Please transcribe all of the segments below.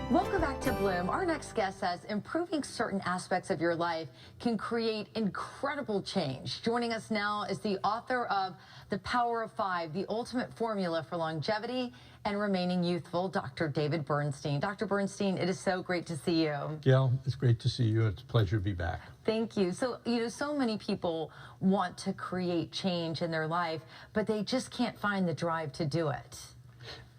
Welcome back to Bloom. Our next guest says improving certain aspects of your life can create incredible change. Joining us now is the author of The Power of Five, the ultimate formula for longevity and remaining youthful, Dr. David Bernstein. Dr. Bernstein, it is so great to see you. Gail, it's great to see you. It's a pleasure to be back. Thank you. So, so many people want to create change in their life, but they just can't find the drive to do it.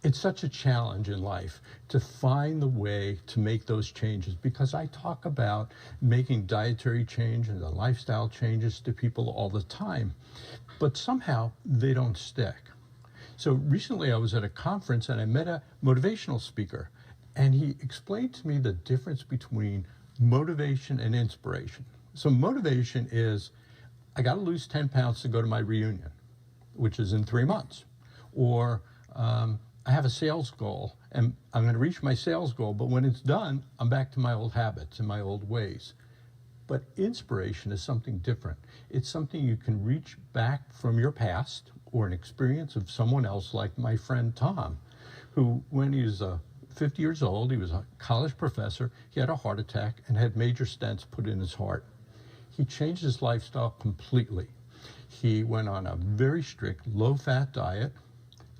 It's such a challenge in life to find the way to make those changes, because I talk about making dietary change and the lifestyle changes to people all the time, but somehow they don't stick. So recently I was at a conference and I met a motivational speaker, and he explained to me the difference between motivation and inspiration. So motivation is, I got to lose 10 pounds to go to my reunion, which is in 3 months. Or I have a sales goal and I'm going to reach my sales goal, but when it's done, I'm back to my old habits and my old ways. But inspiration is something different. It's something you can reach back from your past or an experience of someone else, like my friend Tom, who, when he was 50 years old, he was a college professor, he had a heart attack and had major stents put in his heart. He changed his lifestyle completely. He went on a very strict low-fat diet.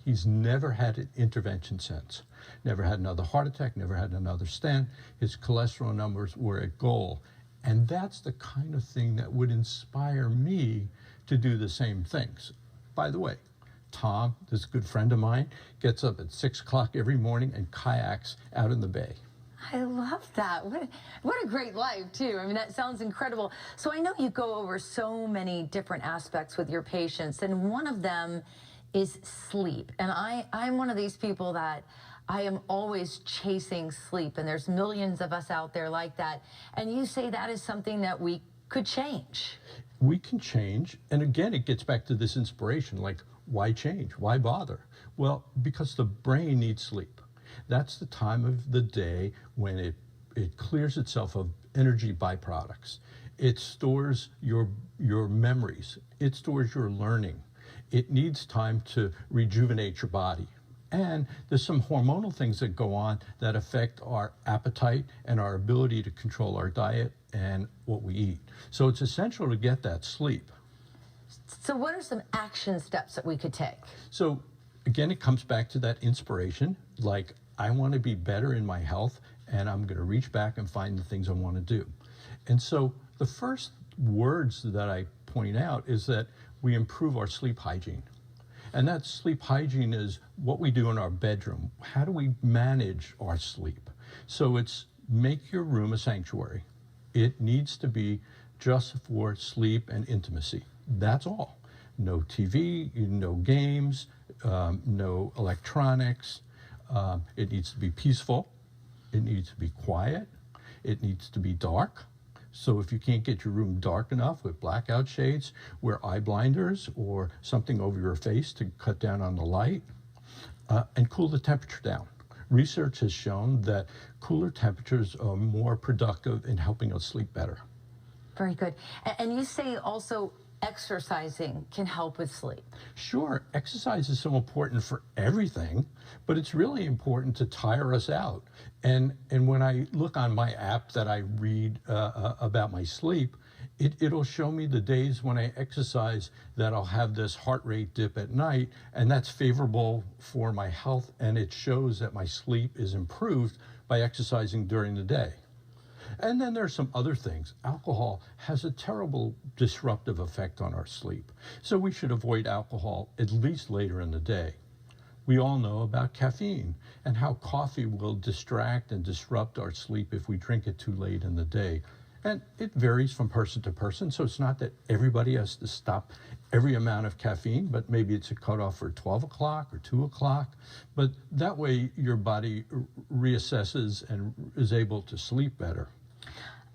He's never had an intervention since. Never had another heart attack, never had another stent. His cholesterol numbers were at goal. And that's the kind of thing that would inspire me to do the same things. By the way, Tom, this good friend of mine, gets up at 6 o'clock every morning and kayaks out in the bay. I love that. What a great life, too. I mean, that sounds incredible. So I know you go over so many different aspects with your patients, and one of them is sleep. And I'm one of these people that I am always chasing sleep, and there's millions of us out there like that. And you say that is something that we could change. We can change. And again, it gets back to this inspiration, like, why change? Why bother? Well, because the brain needs sleep. That's the time of the day when it clears itself of energy byproducts. It stores your memories. It stores your learning. It needs time to rejuvenate your body. And there's some hormonal things that go on that affect our appetite and our ability to control our diet and what we eat. So it's essential to get that sleep. So what are some action steps that we could take? So again, it comes back to that inspiration, like, I want to be better in my health, and I'm going to reach back and find the things I want to do. And so the first words that I point out is that we improve our sleep hygiene. And that sleep hygiene is what we do in our bedroom. How do we manage our sleep? So it's make your room a sanctuary. It needs to be just for sleep and intimacy. That's all. No TV, no games, no electronics. It needs to be peaceful. It needs to be quiet. It needs to be dark. So if you can't get your room dark enough with blackout shades, wear eye blinders or something over your face to cut down on the light, and cool the temperature down. Research has shown that cooler temperatures are more productive in helping us sleep better. Very good. And you say also exercising can help with sleep. Sure, exercise is so important for everything, but it's really important to tire us out. And when I look on my app that I read about my sleep, it'll show me the days when I exercise that I'll have this heart rate dip at night, and that's favorable for my health, and it shows that my sleep is improved by exercising during the day. And then there's some other things. Alcohol has a terrible disruptive effect on our sleep. So we should avoid alcohol at least later in the day. We all know about caffeine and how coffee will distract and disrupt our sleep if we drink it too late in the day. And it varies from person to person, so it's not that everybody has to stop every amount of caffeine, but maybe it's a cutoff for 12 o'clock or 2 o'clock. But that way your body reassesses and is able to sleep better.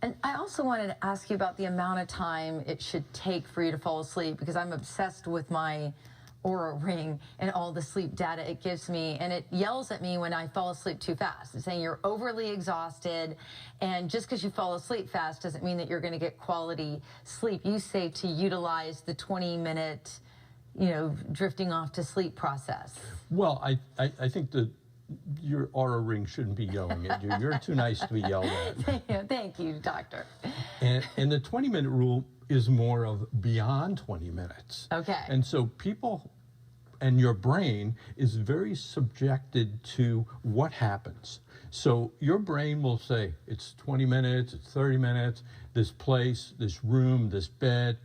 And I also wanted to ask you about the amount of time it should take for you to fall asleep, because I'm obsessed with my Oura Ring and all the sleep data it gives me, and it yells at me when I fall asleep too fast. It's saying you're overly exhausted, and just because you fall asleep fast doesn't mean that you're going to get quality sleep. You say to utilize the 20-minute, drifting off to sleep process. Well, I think that your aura ring shouldn't be yelling at you. You're too nice to be yelled at. Thank you, doctor. And the 20-minute rule is more of beyond 20 minutes. Okay. And so people and your brain is very subjected to what happens. So your brain will say, it's 20 minutes, it's 30 minutes, this place, this room, this bed,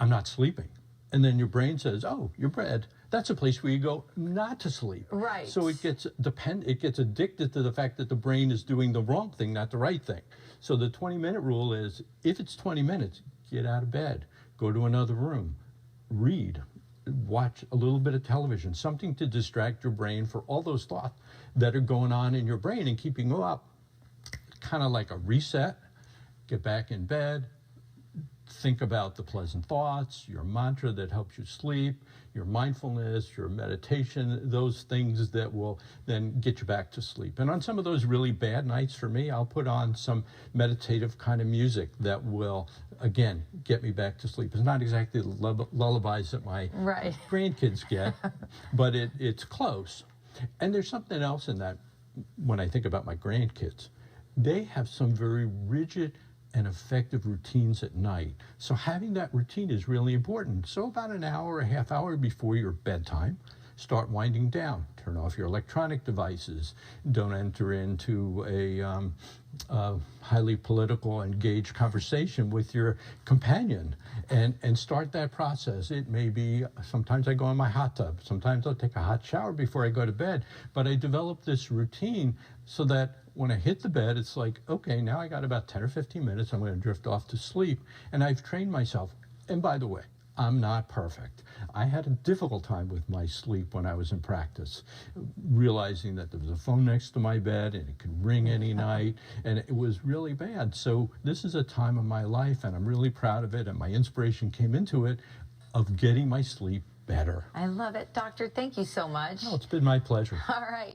I'm not sleeping. And then your brain says, oh, your bed, that's a place where you go not to sleep. Right. So it gets addicted to the fact that the brain is doing the wrong thing, not the right thing. So the 20-minute rule is, if it's 20 minutes, get out of bed, go to another room, read, watch a little bit of television, something to distract your brain for all those thoughts that are going on in your brain and keeping you up. Kind of like a reset, get back in bed, think about the pleasant thoughts, your mantra that helps you sleep, your mindfulness, your meditation, those things that will then get you back to sleep. And on some of those really bad nights for me, I'll put on some meditative kind of music that will, again, get me back to sleep. It's not exactly the lullabies that my grandkids get, but it's close. And there's something else in that when I think about my grandkids. They have some very rigid and effective routines at night. So having that routine is really important. So about an hour, a half hour before your bedtime, start winding down. Turn off your electronic devices. Don't enter into a highly political, engaged conversation with your companion, and start that process. It may be, sometimes I go in my hot tub. Sometimes I'll take a hot shower before I go to bed. But I develop this routine so that when I hit the bed, it's like, okay, now I got about 10 or 15 minutes. I'm going to drift off to sleep. And I've trained myself. And by the way, I'm not perfect. I had a difficult time with my sleep when I was in practice, realizing that there was a phone next to my bed and it could ring any night, and it was really bad. So this is a time of my life, and I'm really proud of it, and my inspiration came into it of getting my sleep better. I love it. Doctor, thank you so much. Oh, it's been my pleasure. All right.